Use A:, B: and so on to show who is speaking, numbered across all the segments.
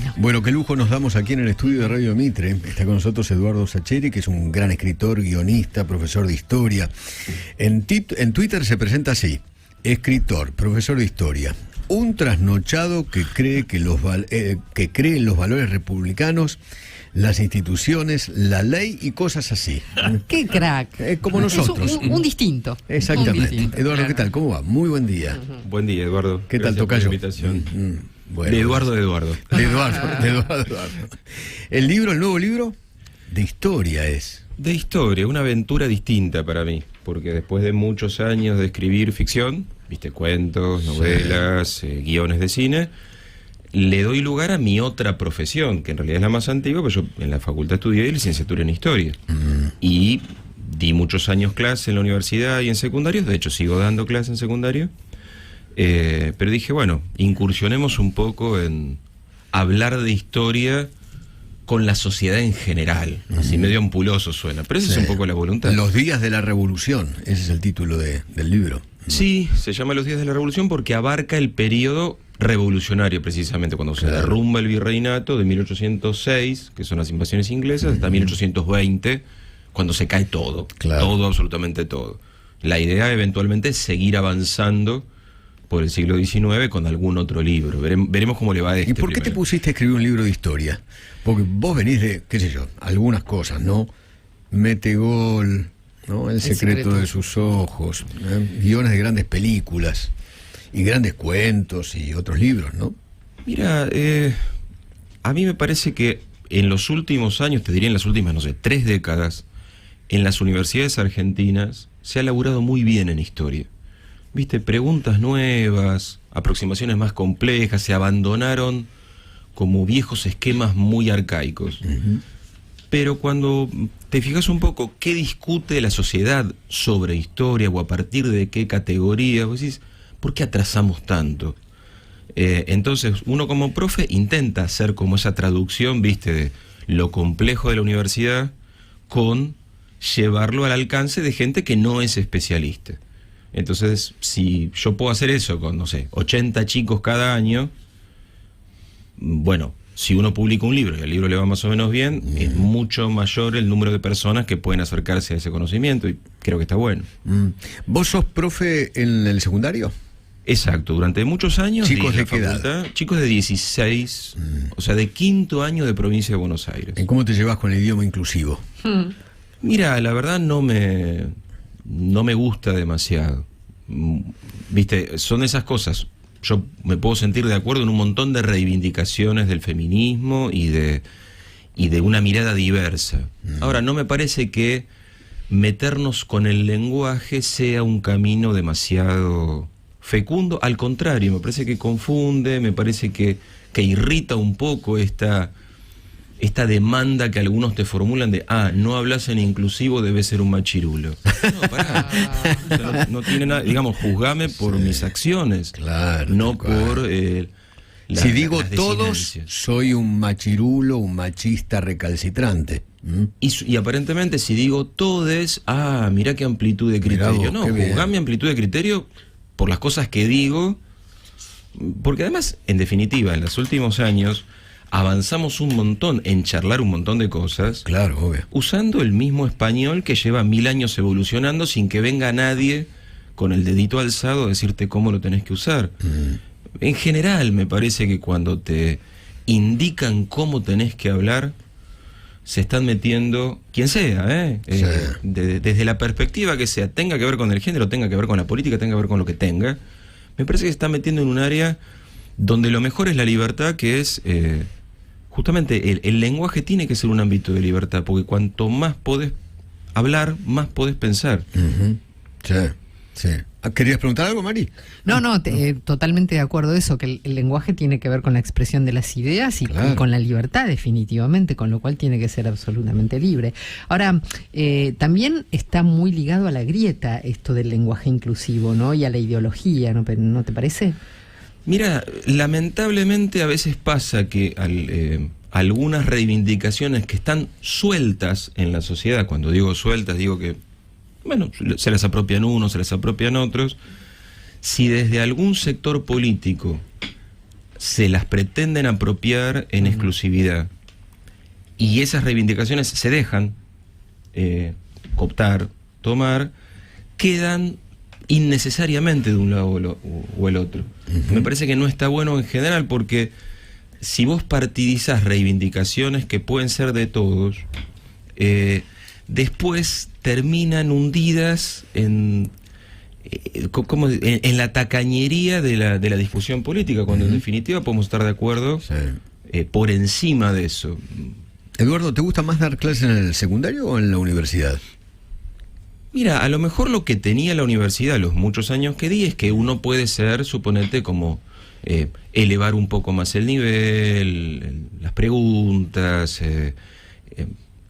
A: bueno.
B: Bueno, qué lujo nos damos aquí en el estudio de Radio Mitre. Está con nosotros Eduardo Sacheri, que es un gran escritor, guionista, profesor de historia. En Twitter se presenta así: escritor, profesor de historia, un trasnochado que cree en los valores republicanos, las instituciones, la ley y cosas así.
A: ¡Qué crack!
B: Como nosotros.
A: Es un distinto.
B: Exactamente.
A: Un distinto,
B: Eduardo,
A: claro.
B: ¿qué tal? ¿Cómo va? Muy buen día.
C: Buen día, Eduardo.
B: ¿Qué tal,
C: Gracias por
B: tocayo?
C: la invitación.
B: Bueno.
C: De Eduardo.
B: De Eduardo. El nuevo libro, de historia es.
C: De historia, una aventura distinta para mí, porque después de muchos años de escribir ficción, viste, cuentos, novelas, guiones de cine, le doy lugar a mi otra profesión, que en realidad es la más antigua, pero yo en la facultad estudié licenciatura en historia. Y di muchos años clase en la universidad y en secundarios, de hecho sigo dando clase en secundario. Pero dije, bueno, incursionemos un poco en hablar de historia con la sociedad en general. Así medio ampuloso suena, pero esa es un poco la voluntad.
B: Los días de la revolución, ese es el título del libro.
C: Sí, se llama Los días de la revolución porque abarca el periodo revolucionario, precisamente, cuando se derrumba el virreinato de 1806, que son las invasiones inglesas, hasta 1820, cuando se cae todo, todo, absolutamente todo. La idea eventualmente es seguir avanzando por el siglo XIX con algún otro libro. Veremos cómo le va a este.
B: ¿Y por qué te pusiste a escribir un libro de historia? Porque vos venís de, qué sé yo, algunas cosas, ¿no? Metegol, ¿no? El secreto de sus ojos, guiones de grandes películas y grandes cuentos y otros libros, ¿no?
C: Mira, a mí me parece que en los últimos años, te diría en las últimas, no sé, 3 décadas, en las universidades argentinas se ha laburado muy bien en historia. Viste, preguntas nuevas, aproximaciones más complejas, se abandonaron como viejos esquemas muy arcaicos. Pero cuando te fijas un poco qué discute la sociedad sobre historia o a partir de qué categoría, vos decís, ¿por qué atrasamos tanto? Entonces uno como profe intenta hacer como esa traducción, viste, de lo complejo de la universidad con llevarlo al alcance de gente que no es especialista. Entonces, si yo puedo hacer eso con, no sé, 80 chicos cada año, bueno, si uno publica un libro y al libro le va más o menos bien, es mucho mayor el número de personas que pueden acercarse a ese conocimiento y creo que está bueno.
B: ¿Vos sos profe en el secundario?
C: Exacto, durante muchos años.
B: ¿Chicos de qué edad?
C: Chicos de 16, o sea, de 5º año de provincia de Buenos Aires.
B: ¿En cómo te llevas con el idioma inclusivo?
C: Mira, la verdad no me gusta demasiado. Viste, son esas cosas. Yo me puedo sentir de acuerdo en un montón de reivindicaciones del feminismo y de una mirada diversa. Ahora, no me parece que meternos con el lenguaje sea un camino demasiado fecundo. Al contrario, me parece que confunde, me parece que irrita un poco esta demanda que algunos te formulan de, no hablas en inclusivo, debe ser un machirulo. No, pará. O sea, no tiene nada, digamos, juzgame por mis acciones, no por
B: si digo todos, soy un machirulo, un machista recalcitrante.
C: Y aparentemente si digo todes, mirá qué amplitud de criterio. No, juzgame amplitud de criterio por las cosas que digo, porque además, en definitiva, en los últimos años avanzamos un montón en charlar un montón de cosas,
B: obvio,
C: usando el mismo español que lleva 1000 años evolucionando sin que venga nadie con el dedito alzado a decirte cómo lo tenés que usar. En general, me parece que cuando te indican cómo tenés que hablar, se están metiendo, quien sea, desde la perspectiva que sea, tenga que ver con el género, tenga que ver con la política, tenga que ver con lo que tenga, me parece que se están metiendo en un área donde lo mejor es la libertad, que es justamente el lenguaje tiene que ser un ámbito de libertad, porque cuanto más podés hablar, más podés pensar.
B: Sí. ¿Querías preguntar algo, Mari?
A: No, totalmente de acuerdo eso, que el lenguaje tiene que ver con la expresión de las ideas y con la libertad, definitivamente, con lo cual tiene que ser absolutamente libre. Ahora, también está muy ligado a la grieta esto del lenguaje inclusivo, ¿no? Y a la ideología, ¿no te parece?
C: Mira, lamentablemente a veces pasa que algunas reivindicaciones que están sueltas en la sociedad, cuando digo sueltas, digo que, bueno, se las apropian unos, se las apropian otros, si desde algún sector político se las pretenden apropiar en exclusividad. Y esas reivindicaciones se dejan cooptar, tomar, quedan innecesariamente de un lado o el otro. Me parece que no está bueno en general, porque si vos partidizás reivindicaciones que pueden ser de todos, después terminan hundidas en la tacañería de la discusión política, cuando en definitiva podemos estar de acuerdo por encima de eso.
B: Eduardo, ¿te gusta más dar clases en el secundario o en la universidad?
C: Mira, a lo mejor lo que tenía la universidad los muchos años que di es que uno puede ser, suponete, como elevar un poco más el nivel, las preguntas,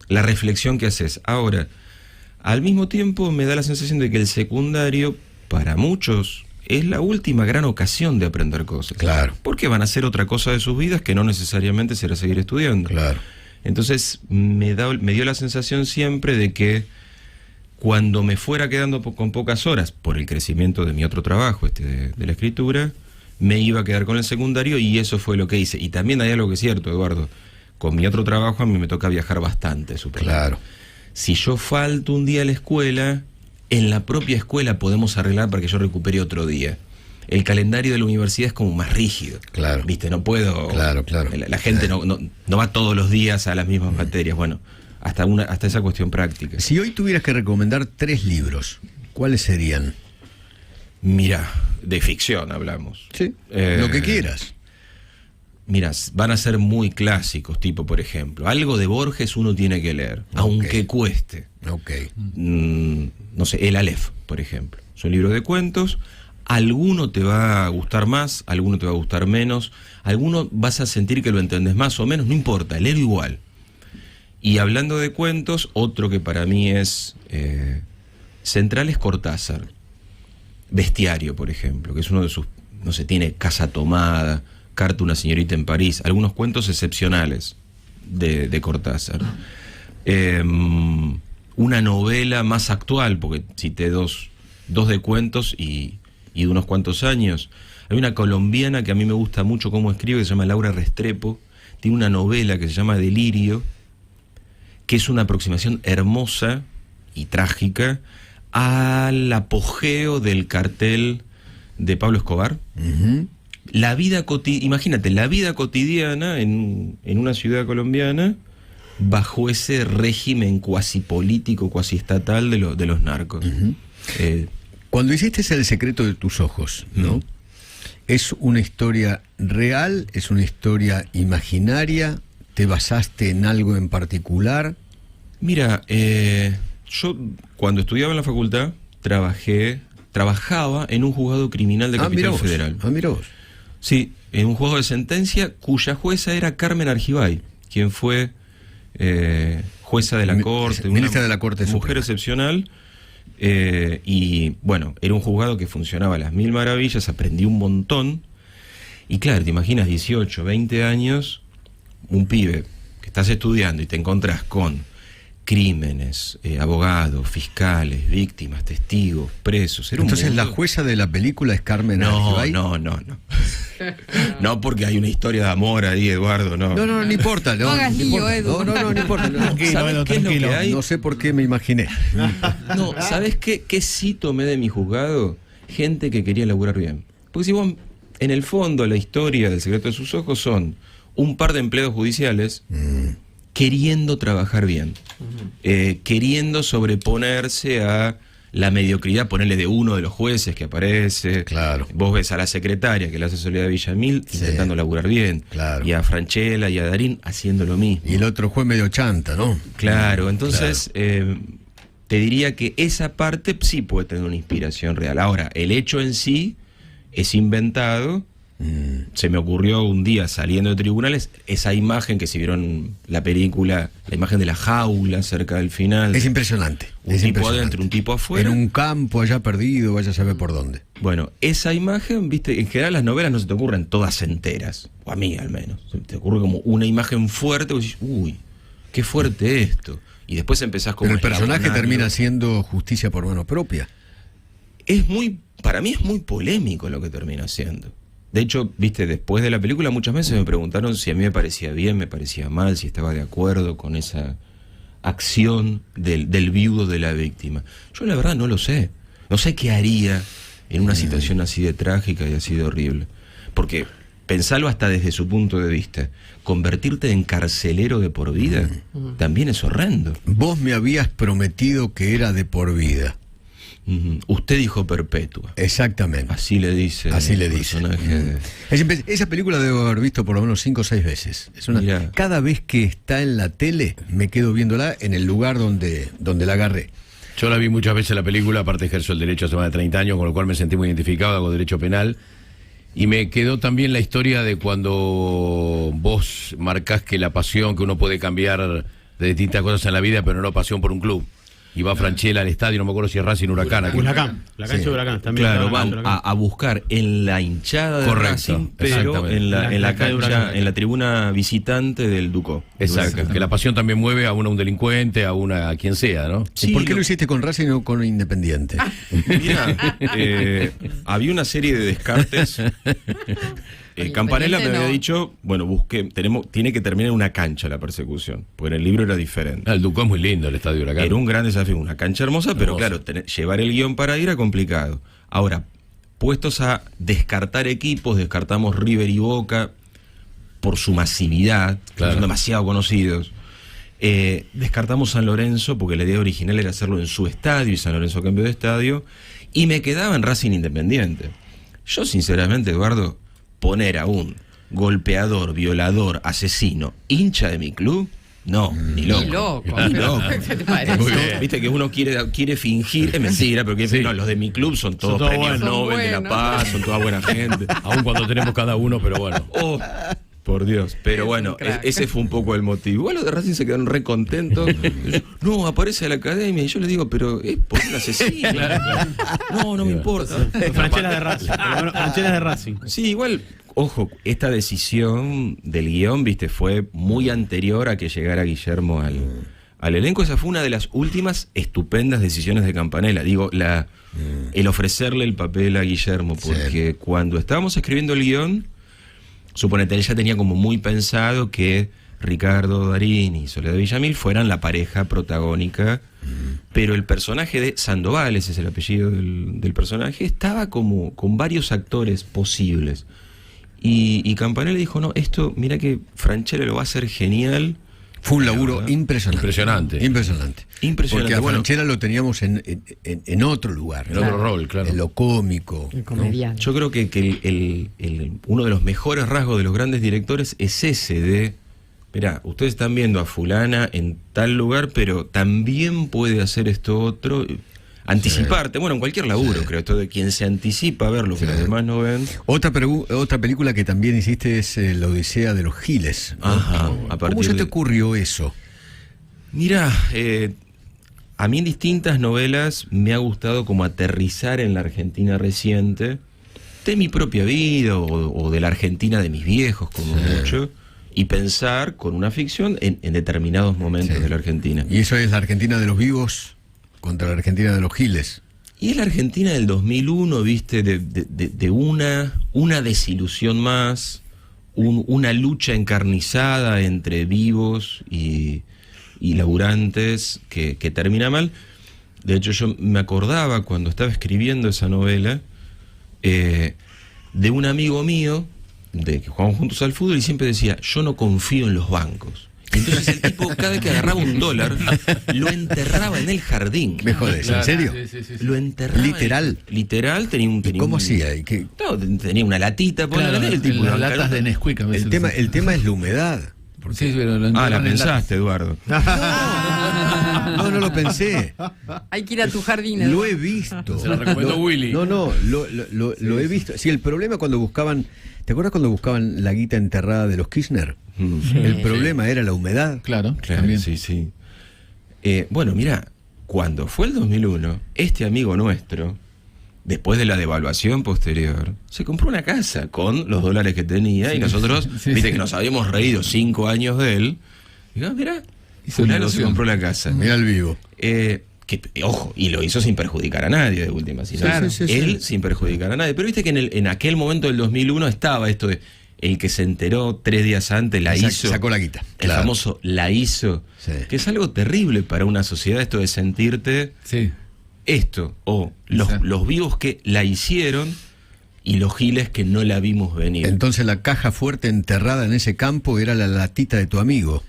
C: la reflexión que haces. Ahora, al mismo tiempo me da la sensación de que el secundario, para muchos, es la última gran ocasión de aprender cosas.
B: Claro.
C: Porque van a hacer otra cosa de sus vidas que no necesariamente será seguir estudiando.
B: Claro.
C: Entonces me dio la sensación siempre de que cuando me fuera quedando con pocas horas por el crecimiento de mi otro trabajo, de la escritura, me iba a quedar con el secundario, y eso fue lo que hice. Y también hay algo que es cierto, Eduardo, con mi otro trabajo a mí me toca viajar bastante, supongo.
B: Claro.
C: Si yo falto un día a la escuela, en la propia escuela podemos arreglar para que yo recupere otro día. El calendario de la universidad es como más rígido.
B: Claro.
C: ¿Viste? No puedo...
B: Claro.
C: La gente no va todos los días a las mismas materias. Bueno, hasta esa cuestión práctica.
B: Si hoy tuvieras que recomendar 3 libros, ¿cuáles serían?
C: Mira, de ficción hablamos.
B: Sí, lo que quieras.
C: Mira, van a ser muy clásicos, tipo, por ejemplo, algo de Borges uno tiene que leer, aunque cueste. No sé, El Aleph, por ejemplo. Es un libro de cuentos. Alguno te va a gustar más, alguno te va a gustar menos, alguno vas a sentir que lo entendés más o menos, no importa, léelo igual. Y hablando de cuentos, otro que para mí es central es Cortázar. Bestiario, por ejemplo, que es uno de sus, no sé, tiene Casa Tomada, Carta a una señorita en París, algunos cuentos excepcionales de Cortázar. Una novela más actual, porque cité dos de cuentos y de unos cuantos años. Hay una colombiana que a mí me gusta mucho cómo escribe, que se llama Laura Restrepo. Tiene una novela que se llama Delirio, que es una aproximación hermosa y trágica al apogeo del cartel de Pablo Escobar. La vida imagínate, la vida cotidiana en una ciudad colombiana bajo ese régimen cuasi político, cuasi estatal de los narcos.
B: Cuando hiciste El secreto de tus ojos, ¿no? ¿Es una historia real? ¿Es una historia imaginaria? ¿Te basaste en algo en particular?
C: Mira, yo cuando estudiaba en la facultad trabajaba en un juzgado criminal de Capital Federal.
B: Mira vos.
C: Sí, en un juzgado de sentencia cuya jueza era Carmen Argibay, quien fue jueza de la corte,
B: ministra de la Corte
C: mujer
B: Suprema.
C: excepcional. Y bueno, era un juzgado que funcionaba a las mil maravillas, aprendí un montón. Y claro, te imaginas 18, 20 años, un pibe que estás estudiando y te encontrás con crímenes, abogados, fiscales, víctimas, testigos, presos.
B: Entonces la jueza de la película es Carmen Argibay.
C: No. No, porque hay una historia de amor ahí, Eduardo, no.
B: No importa. No
A: hagas lío, Edu.
B: No importa.
C: ¿Sabes qué es lo que hay?
B: No sé por qué me imaginé.
C: No, ¿sabes qué sí tomé de mi juzgado? Gente que quería laburar bien. Porque si vos, en el fondo, la historia del secreto de sus ojos son un par de empleados judiciales queriendo trabajar bien, queriendo sobreponerse a la mediocridad, ponerle de uno de los jueces que aparece.
B: Claro.
C: Vos ves a la secretaria, que la hace Soledad Villamil, intentando laburar bien.
B: Claro.
C: Y a Franchella y a Darín haciendo lo mismo.
B: Y el otro juez medio chanta, ¿no?
C: Claro, entonces te diría que esa parte sí puede tener una inspiración real. Ahora, el hecho en sí es inventado. Se me ocurrió un día saliendo de tribunales esa imagen que si vieron la película, la imagen de la jaula cerca del final.
B: Es impresionante.
C: Un tipo adentro, un tipo afuera.
B: En un campo allá perdido, vaya a saber por dónde.
C: Bueno, esa imagen, viste, en general las novelas no se te ocurren todas enteras, o a mí al menos. Se te ocurre como una imagen fuerte, vos decís, uy, qué fuerte esto. Y después empezás como...
B: Pero el personaje termina siendo justicia por mano propia.
C: Para mí es muy polémico lo que termina siendo. De hecho, viste, después de la película muchas veces me preguntaron si a mí me parecía bien, me parecía mal, si estaba de acuerdo con esa acción del viudo de la víctima. Yo la verdad no lo sé. No sé qué haría en una situación así de trágica y así de horrible. Porque pensarlo hasta desde su punto de vista, convertirte en carcelero de por vida también es horrendo.
B: Vos me habías prometido que era de por vida.
C: Usted dijo perpetua.
B: Exactamente.
C: Así le dice.
B: Así le
C: el
B: dice.
C: personaje.
B: Esa película debo haber visto por lo menos 5 o 6 veces.
C: Mirá.
B: Cada vez que está en la tele, me quedo viéndola en el lugar donde la agarré.
D: Yo la vi muchas veces la película, aparte ejerzo el derecho hace más de 30 años, con lo cual me sentí muy identificado, hago derecho penal. Y me quedó también la historia de cuando vos marcás que la pasión, que uno puede cambiar de distintas cosas en la vida, pero no pasión por un club. Y va Franchella al estadio, no me acuerdo si es Racing Huracán.
E: Huracán, la cancha de Huracán también.
C: Claro, van a buscar en la hinchada de
D: Correcto,
C: Racing, pero en la cancha, en la tribuna visitante del Ducó.
D: Exacto, que la pasión también mueve a un delincuente, a quien sea, ¿no?
B: ¿Y por qué lo hiciste con Racing y no con Independiente?
C: Mira, había una serie de descartes. Campanella me había dicho, bueno, tiene que terminar en una cancha la persecución, porque en el libro era diferente.
D: El Ducó es muy lindo, el estadio Huracán.
C: Era un gran desafío, una cancha hermosa, pero claro, llevar el guión para ir era complicado. Ahora, puestos a descartar equipos, descartamos River y Boca por su masividad,
D: claro,
C: son demasiado conocidos. Descartamos San Lorenzo porque la idea original era hacerlo en su estadio y San Lorenzo cambió de estadio, y me quedaba en Racing Independiente. Yo sinceramente, Eduardo, poner a un golpeador, violador, asesino, hincha de mi club, no, ni loco. Ni loco.
A: ¿Qué te parece?
C: Muy bien. Viste que uno quiere fingir, es mentira, pero no, los de mi club son todos premios Nobel de la Paz, son toda buena gente.
D: Aún cuando tenemos cada uno, pero bueno.
C: Oh, por Dios. Pero bueno, ese fue un poco el motivo. Igual los de Racing se quedaron re contentos. No, aparece a la academia y yo les digo, pero es por un asesino. Claro. No me importa.
E: Franchelas de Racing. Franchelas de Racing.
C: Sí, igual, ojo, esta decisión del guión, viste, fue muy anterior a que llegara Guillermo al elenco. Esa fue una de las últimas estupendas decisiones de Campanella. Digo, el ofrecerle el papel a Guillermo, porque cuando estábamos escribiendo el guión, suponete, él ya tenía como muy pensado que Ricardo Darín y Soledad Villamil fueran la pareja protagónica, pero el personaje de Sandoval, ese es el apellido del personaje, estaba como con varios actores posibles. Y Campanella dijo, no, esto, mira que Franchella lo va a hacer genial.
B: Fue un laburo impresionante. Porque a Franchella lo teníamos en otro lugar.
D: En otro rol, claro.
B: En lo cómico.
A: El comediante.
C: Yo creo que uno de los mejores rasgos de los grandes directores es ese de, mirá, ustedes están viendo a fulana en tal lugar, pero también puede hacer esto otro. Anticiparte, bueno, en cualquier laburo, creo, esto de quien se anticipa a ver lo que los demás no ven.
B: Otra película que también hiciste es La Odisea de los Giles, ¿no?
C: Ajá,
B: ¿Cómo se te ocurrió eso?
C: Mira, a mí en distintas novelas me ha gustado como aterrizar en la Argentina reciente, de mi propia vida o de la Argentina de mis viejos, como mucho, y pensar con una ficción en determinados momentos de la Argentina.
B: ¿Y eso es la Argentina de los vivos contra la Argentina de los giles?
C: Y es la Argentina del 2001, viste, de una desilusión más, una lucha encarnizada entre vivos y laburantes que termina mal. De hecho, yo me acordaba cuando estaba escribiendo esa novela de un amigo mío, de que jugamos juntos al fútbol, y siempre decía, yo no confío en los bancos. Y entonces el tipo, cada vez que agarraba un dólar, lo enterraba en el jardín.
B: ¿Me jodés? ¿En serio?
D: Sí.
C: Lo enterraba.
B: ¿Literal?
C: Tenía un...
B: ¿Cómo hacía?
C: No, tenía una latita, el tipo.
F: Las latas de Nesquik.
B: El tema es la humedad.
F: Sí, pero
C: La pensaste, Eduardo.
B: No lo pensé.
A: Hay que ir a tu jardín.
B: Lo he visto.
D: Se lo recomendó Willy.
B: Lo he visto. Sí, el problema cuando buscaban... ¿Te acuerdas cuando buscaban la guita enterrada de los Kirchner? El problema era la humedad.
F: Claro,
C: también. Sí. Bueno, mira, cuando fue el 2001, este amigo nuestro, después de la devaluación posterior, se compró una casa con los dólares que tenía, y nosotros, viste que nos habíamos reído 5 años de él, y mira,
F: hizo
C: fulano se compró la casa.
B: Mira el vivo.
C: ¿Qué ojo, y lo hizo sin perjudicar a nadie de última, sino
A: Claro.
C: él sin perjudicar a nadie. Pero viste que en aquel momento del 2001 estaba esto de el que se enteró 3 días antes la hizo.
B: Sacó la guita.
C: El
B: Claro.
C: famoso la hizo.
B: Sí.
C: Que es algo terrible para una sociedad esto de sentirte
F: Sí.
C: esto, o
F: Exacto.
C: los vivos que la hicieron y los giles que no la vimos venir.
B: Entonces la caja fuerte enterrada en ese campo era la latita de tu amigo.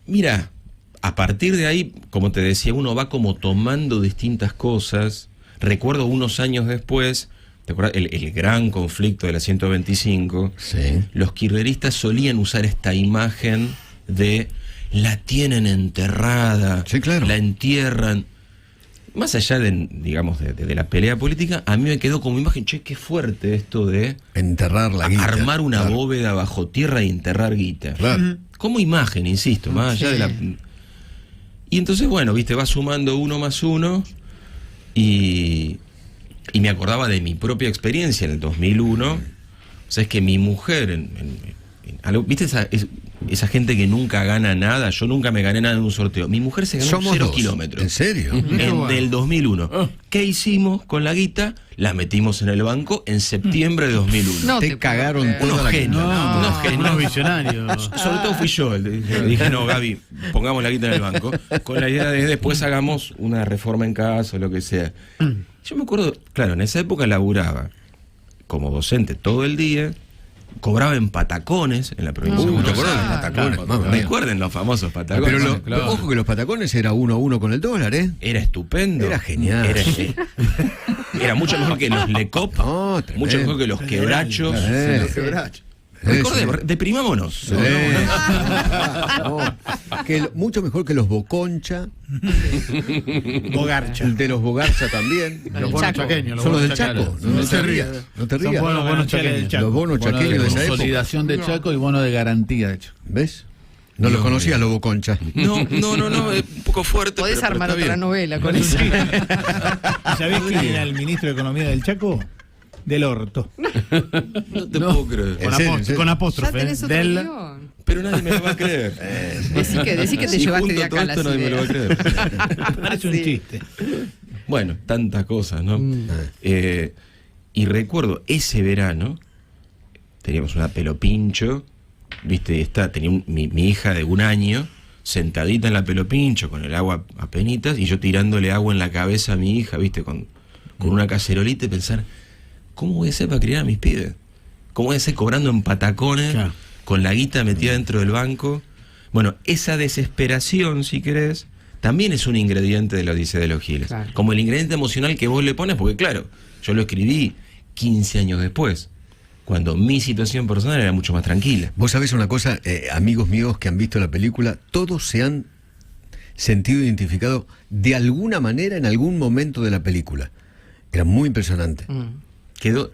C: Mira, a partir de ahí, como te decía, uno va como tomando distintas cosas. Recuerdo unos años después, ¿te acuerdas? El gran conflicto de la 125.
B: Sí.
C: Los kirchneristas solían usar esta imagen de la tienen enterrada,
B: Sí, claro.
C: la entierran. Más allá de, digamos, de la pelea política, a mí me quedó como imagen, che, qué fuerte esto de
B: Enterrar la guita.
C: armar una
B: Claro.
C: bóveda bajo tierra y enterrar guita.
B: Claro.
C: Como imagen, insisto, más allá
A: Sí.
C: de la... Y entonces, bueno, viste, va sumando 1 más 1 y me acordaba de mi propia experiencia en el 2001. O sea, es que mi mujer, algo, viste esa gente que nunca gana nada, yo nunca me gané nada en un sorteo. Mi mujer se ganó
B: Somos
C: 0
B: dos.
C: kilómetros.
B: ¿En serio?
C: Del 2001. ¿Qué hicimos con la guita? La metimos en el banco en septiembre de 2001.
A: No
B: Te
A: puedo
B: cagaron
A: creer.
B: toda
C: Unos
B: la
C: genios,
B: guita.
C: unos genios.
E: Unos visionarios.
C: Sobre todo fui yo. Le dije, no, Gaby, pongamos la guita en el banco. Con la idea de después hagamos una reforma en casa o lo que sea. Yo me acuerdo, claro, en esa época laburaba como docente todo el día, cobraba en patacones en la provincia de
B: ¿Te
C: Buenos
B: acuerdas de los
C: Aires.
B: patacones? Mamma mía.
C: Recuerden los famosos patacones.
B: Pero
F: claro.
B: ojo que los patacones era 1-1 con el dólar, ¿eh?
C: Era estupendo.
B: Era genial.
C: Era mucho mejor que los Lecop,
B: No, tremendo.
C: mucho mejor que los quebrachos. Recordemos, deprimámonos.
B: No, mucho mejor que los Boconcha,
E: Bogarcha.
B: de los Bogarcha también.
E: Los bonos
A: Chaco.
E: chaqueños.
B: Son los del
F: Chaco.
B: Chaco.
F: No
B: te
F: se
B: rías.
F: rías.
B: No te
E: Son
B: rías.
E: bonos
B: Los
E: chaqueños.
B: bonos
F: Bono
B: chaqueños de
F: de
B: esa época.
F: consolidación de Chaco y bono de garantía de Chaco.
B: ¿Ves? No los conocías los Boconcha.
C: No, es un poco fuerte.
A: Podés
C: pero
A: armar
C: está
A: otra
C: bien.
A: novela con eso.
G: ¿Sabés quién era el ministro de Economía del Chaco? Del Orto.
C: No te puedo creer.
B: ¿En serio? ¿En serio?
G: Con
A: Ya
G: apóstrofe.
A: tenés otro
G: Del...
A: guión.
C: Pero nadie me lo va a creer.
A: Decí que te
C: Si
A: llevaste
C: junto
A: de
C: todo
A: acá las
C: esto, nadie me lo va a
A: ideas.
C: creer.
G: Parece un
A: Sí.
G: chiste.
C: Bueno, tantas cosas, ¿no? Y recuerdo ese verano, teníamos una pelopincho, ¿viste? Tenía mi hija de 1 año, sentadita en la pelopincho, con el agua a penitas, y yo tirándole agua en la cabeza a mi hija, ¿viste? Con una cacerolita y pensar, ¿cómo voy a hacer para criar a mis pibes? ¿Cómo voy a hacer cobrando en patacones,
E: Claro.
C: con la guita metida dentro del banco? Bueno, esa desesperación, si querés, también es un ingrediente de la Odisea de los Giles.
A: Claro.
C: Como el ingrediente emocional que vos le pones, porque claro, yo lo escribí 15 años después, cuando mi situación personal era mucho más tranquila.
B: Vos sabés una cosa, amigos míos que han visto la película, todos se han sentido identificados de alguna manera en algún momento de la película. Era muy impresionante.
C: Quedó,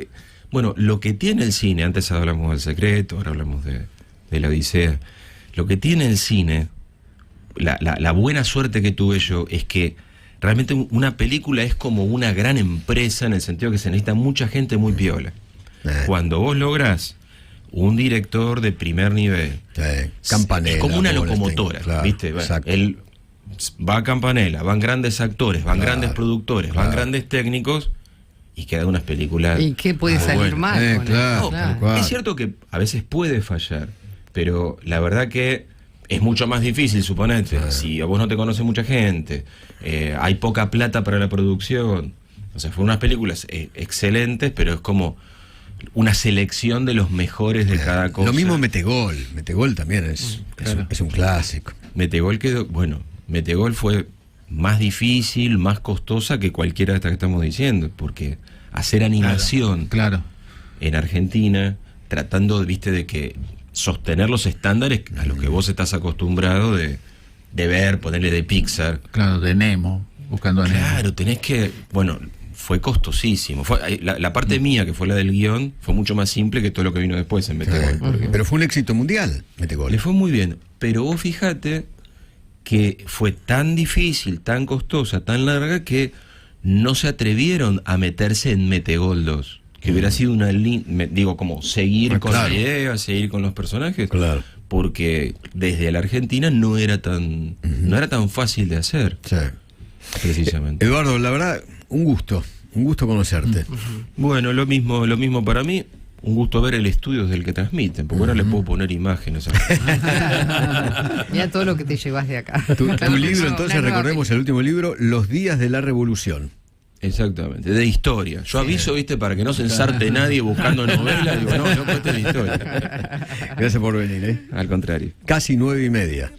C: bueno, lo que tiene el cine, antes hablamos del Secreto, ahora hablamos de la Odisea, lo que tiene el cine, la buena suerte que tuve yo es que realmente una película es como una gran empresa en el sentido que se necesita mucha gente muy piola. Cuando vos lográs un director de primer nivel,
B: Campanella.
C: es como una
B: Goldstein,
C: locomotora,
B: claro,
C: ¿viste? Bueno,
B: exacto.
C: él va a Campanella, van grandes actores, van
B: Claro,
C: grandes productores,
B: claro.
C: van grandes técnicos y quedan unas películas.
A: ¿Y qué puede salir
C: bueno.
A: mal? con
B: claro,
A: eso?
B: tal cual.
C: Es cierto que a veces puede fallar, pero la verdad que es mucho más difícil, suponete, si a vos no te conoce mucha gente, hay poca plata para la producción. O sea, fueron unas películas excelentes, pero es como una selección de los mejores de cada cosa.
B: Lo mismo Metegol. Metegol también es un clásico.
C: Metegol quedó, bueno, Metegol fue más difícil, más costosa que cualquiera de estas que estamos diciendo, porque hacer animación
F: Claro.
C: en Argentina, tratando, viste, de que sostener los estándares a los que vos estás acostumbrado de ver, ponerle de Pixar.
F: Claro, de Nemo, buscando a Nemo.
C: Claro, tenés que, bueno, fue costosísimo. La parte mía, que fue la del guión, fue mucho más simple que todo lo que vino después en Metegol. porque
B: Pero fue un éxito mundial, Metegol.
C: le fue muy bien, pero vos fíjate que fue tan difícil, tan costosa, tan larga, que no se atrevieron a meterse en Metegol 2. Que hubiera sido una digo, como seguir con
B: claro.
C: la idea, seguir con los personajes.
B: Claro.
C: Porque desde la Argentina no era tan fácil de hacer.
B: Sí.
C: Precisamente.
B: Eduardo, la verdad, un gusto conocerte.
C: Bueno, lo mismo para mí. Un gusto ver el estudio desde el que transmiten, porque ahora le puedo poner imágenes.
A: Mira todo lo que te llevas de acá.
B: Tu libro, entonces, recordemos el último libro, Los días de la revolución.
C: Exactamente, de historia. Yo aviso, viste, para que no se ensarte nadie buscando novelas. Digo, no, este es de historia.
B: Gracias por venir,
C: Al contrario.
B: Casi 9:30.